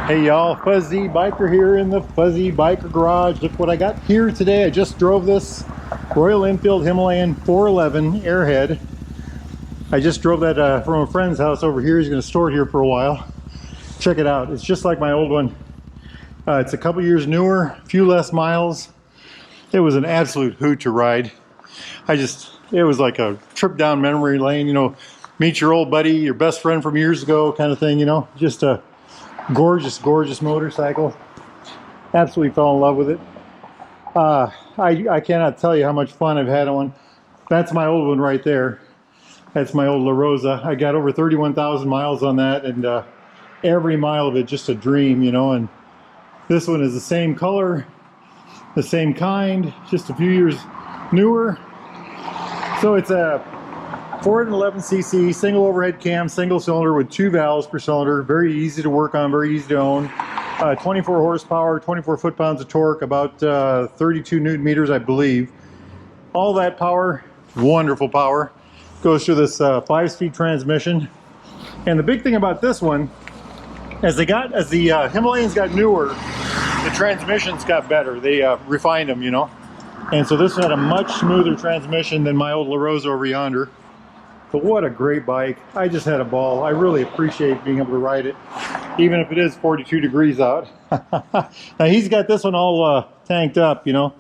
Hey y'all, Fuzzy Biker here in the Fuzzy Biker Garage. Look what I got here today. I just drove this Royal Enfield Himalayan 411 Airhead. I just drove that from a friend's house over here. He's going to store it here for a while. Check it out. It's just like my old one. It's a couple years newer, a few less miles. It was an absolute hoot to ride. It was like a trip down memory lane, you know, meet your old buddy, your best friend from years ago kind of thing, you know, just a gorgeous motorcycle. Absolutely fell in love with it. I cannot tell you how much fun I've had on one. That's my old one right there. That's my old La Rosa. I got over 31,000 miles on that, and every mile of it just a dream, you know. And this one is the same color, the same kind, just a few years newer. So it's a 411cc single overhead cam, single cylinder with 2 valves per cylinder. Very easy to work on, very easy to own. 24 horsepower, 24 foot-pounds of torque, about 32 newton meters, I believe. All that power, wonderful power, goes through this 5-speed transmission. And the big thing about this one, as the Himalayans got newer, the transmissions got better. They refined them, you know. And so this had a much smoother transmission than my old La Rosa over yonder. But what a great bike. I just had a ball. I really appreciate being able to ride it, even if it is 42 degrees out. Now he's got this one all tanked up, you know.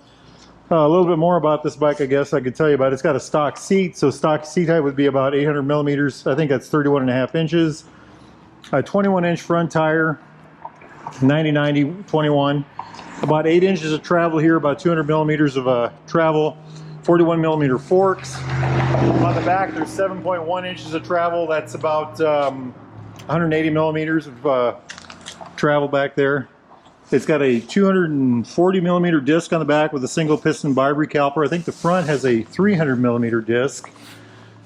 A little bit more about this bike, I guess I could tell you about. It's got a stock seat, so stock seat height would be about 800 millimeters. I think that's 31.5 inches. A 21-inch front tire, 90-90-21. About 8 inches of travel here, about 200 millimeters of travel. 41 millimeter forks. On the back there's 7.1 inches of travel. That's about 180 millimeters of travel back there. It's got a 240 millimeter disc on the back with a single piston bi-brake caliper. I think the front has a 300 millimeter disc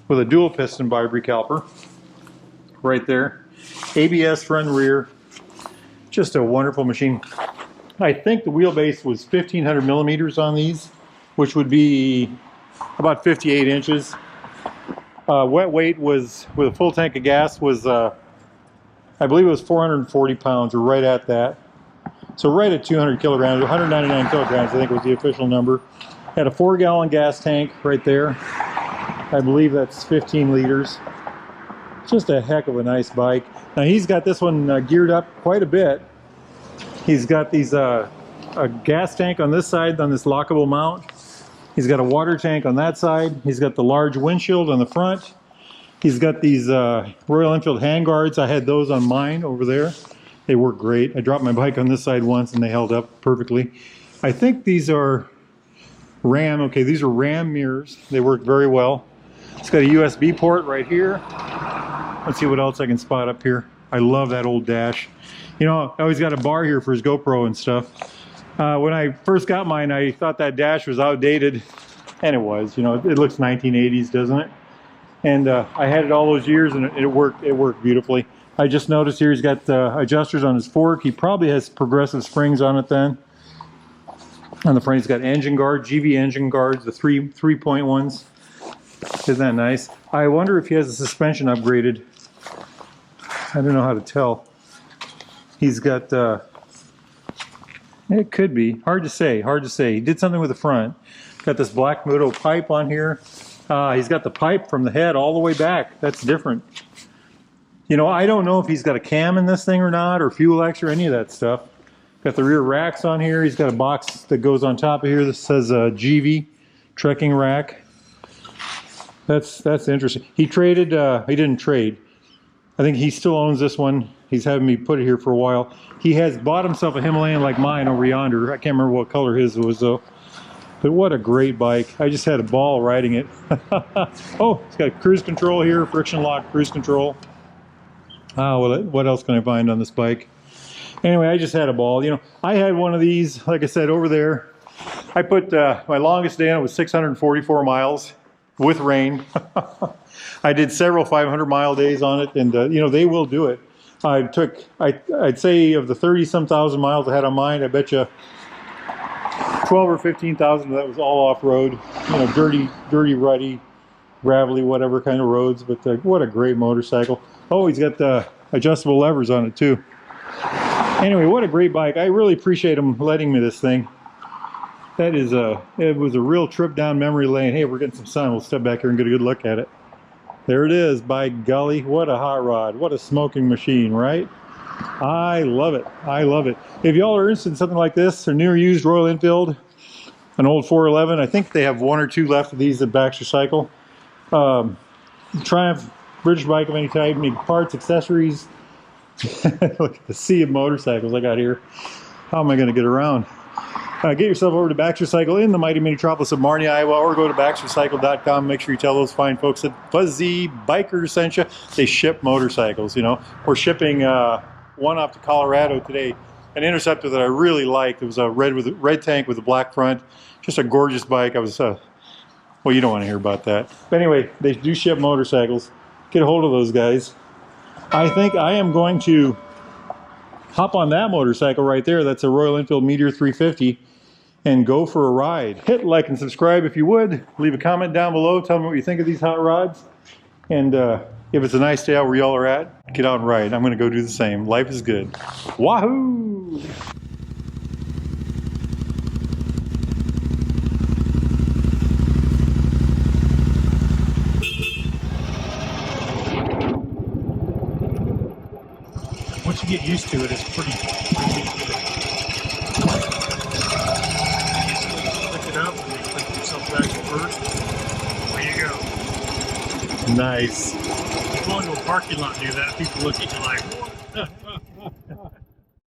with a dual piston bi-brake caliper right there. ABS front and rear. Just a wonderful machine. I think the wheelbase was 1500 millimeters on these, which would be about 58 inches. Wet weight was, with a full tank of gas, was I believe it was 440 pounds, or right at that. So right at 200 kilograms, 199 kilograms I think was the official number. Had a 4-gallon gas tank right there. I believe that's 15 liters. Just a heck of a nice bike. Now he's got this one geared up quite a bit. He's got these a gas tank on this side, on this lockable mount. He's got a water tank on that side. He's got the large windshield on the front. He's got these Royal Enfield handguards. I had those on mine over there. They work great. I dropped my bike on this side once and they held up perfectly. I think these are Ram. Okay, these are Ram mirrors. They work very well. It's got a USB port right here. Let's see what else I can spot up here. I love that old dash. You know, I always got a bar here for his GoPro and stuff. When I first got mine, I thought that dash was outdated, and it was. You know, it looks 1980s, doesn't it? And I had it all those years, and it worked beautifully. I just noticed here he's got adjusters on his fork. He probably has progressive springs on it then. On the front, he's got engine guards, GV engine guards, the three-point ones. Isn't that nice? I wonder if he has the suspension upgraded. I don't know how to tell. He's got, it could be, hard to say. He did something with the front. Got this black Muto pipe on here. He's got the pipe from the head all the way back. That's different. You know, I don't know if he's got a cam in this thing or not, or fuel X or any of that stuff. Got the rear racks on here. He's got a box that goes on top of here that says GV trekking rack. That's interesting. He traded, he didn't trade. I think he still owns this one. He's having me put it here for a while. He has bought himself a Himalayan like mine over yonder. I can't remember what color his was though. But what a great bike. I just had a ball riding it. Oh, it's got cruise control here, friction lock cruise control. Well, what else can I find on this bike? Anyway, I just had a ball. You know, I had one of these, like I said, over there. I put my longest day on it was 644 miles with rain. I did several 500-mile days on it, and you know, they will do it. I'd say of the 30-some thousand miles I had on mine, I bet you 12 or 15,000 of that was all off-road, you know, dirty, rutty, gravelly, whatever kind of roads. But what a great motorcycle. Oh, he's got the adjustable levers on it too. Anyway, what a great bike. I really appreciate them letting me this thing. That is it was a real trip down memory lane. Hey, we're getting some sun. We'll step back here and get a good look at it. There it is. By golly, what a hot rod. What a smoking machine, right? I love it. I love it. If y'all are interested in something like this, a new or used Royal Enfield, an old 411, I think they have 1 or 2 left of these at Baxter Cycle. Triumph, British bike of any type, need parts, accessories. Look at the sea of motorcycles I got here. How am I going to get around? Get yourself over to Baxter Cycle in the mighty metropolis of Marnie, Iowa, or go to baxtercycle.com. Make sure you tell those fine folks that Fuzzy Bikers sent you. They ship motorcycles, you know. We're shipping one off to Colorado today, an Interceptor that I really liked. It was a red tank with a black front. Just a gorgeous bike. I was, well, you don't want to hear about that. But anyway, they do ship motorcycles. Get a hold of those guys. I think I am going to hop on that motorcycle right there. That's a Royal Enfield Meteor 350 and go for a ride. Hit like and subscribe if you would. Leave a comment down below. Tell me what you think of these hot rods. And if it's a nice day out where y'all are at, get out and ride. I'm going to go do the same. Life is good. Wahoo! Once you get used to it, it's pretty good. Pick it up and you click yourself back to first. There you go. Nice. You go into a parking lot and do that, people look at you like, what?